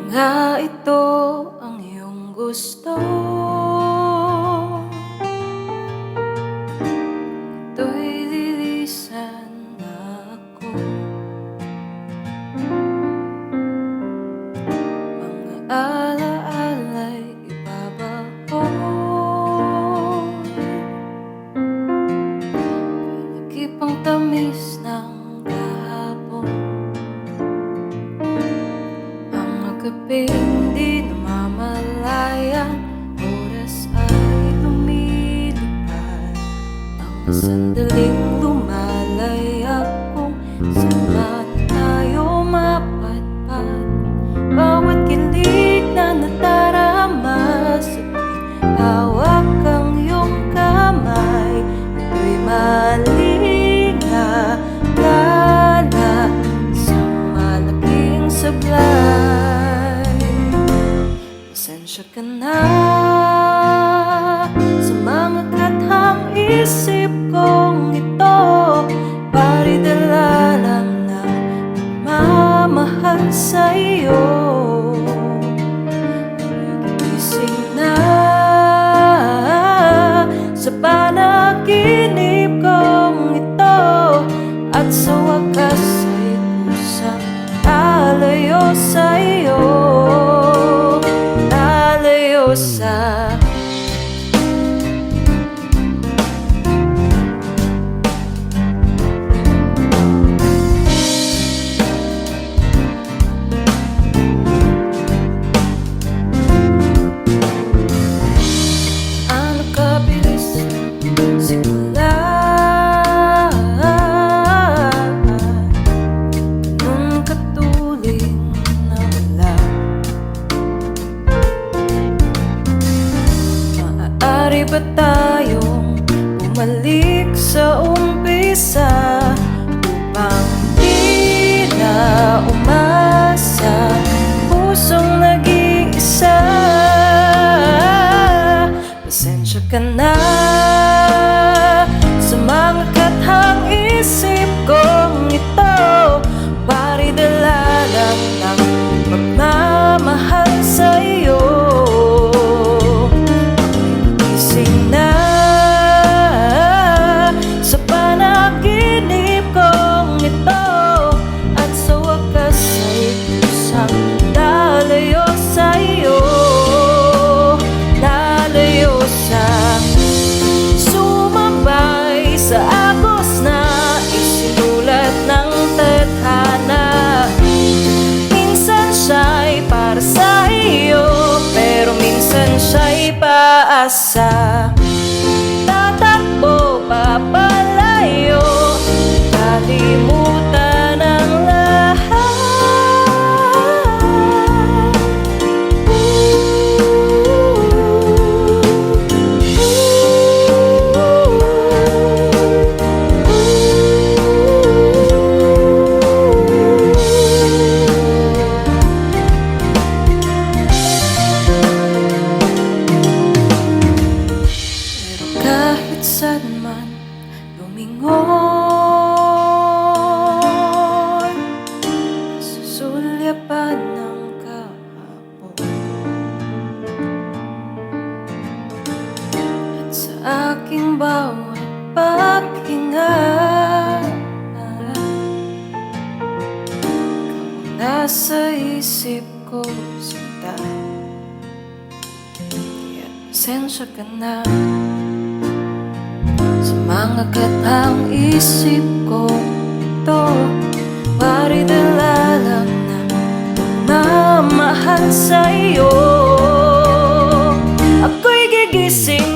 Nga ito ang iyong gusto, ito'y lilisan na ako. Mga alaala'y ibabaon, kalakipang tamis ng kahapon. Ang magabing di namamalayan, oras ay lumilipad. Ang sandaling lumalaya kung saan tayo mapatpat. Bawat kilig na nadarama, sabay hawak ang iyong kamay. Ito'y malinga gala sa malaking sablay. Pasensya ka na sa mga kathang isip kong ito, paridala lang ng pagmamahal sa iyo. Gigising na sa panaginip kong ito, at sa wakas ay kusang lalayo sa iyo, lalayo sa ano kabilis simula. Ganun katuling na wala. Maaari ba tayong bumalik sa umpisa, upang di na umasa, pusong nag-iisa? Pasensya ka na sa mga kathang isip kong ito, paridala lang ng pagmamahal sa iyo. Gising na sa panaginip kong ito, at sa wakas ay kusang lalayo sa iyo, lalayo sa sumabay sa agos na isinulat ng tadhana. Minsan siya'y para sa iyo, pero minsan siya'y paasa. Tatakbo papalayo, kalimutan ang lahat. Kahit saan man lumingon, susulyapan ng kahapon, at sa aking bawat paghinga, ikaw ang nasa isip ko, sinta. Kaya't pasensya ka na sa mga kathang isip ko ito, paridala lang ng pagmamahal sa iyo. Ako'y gigising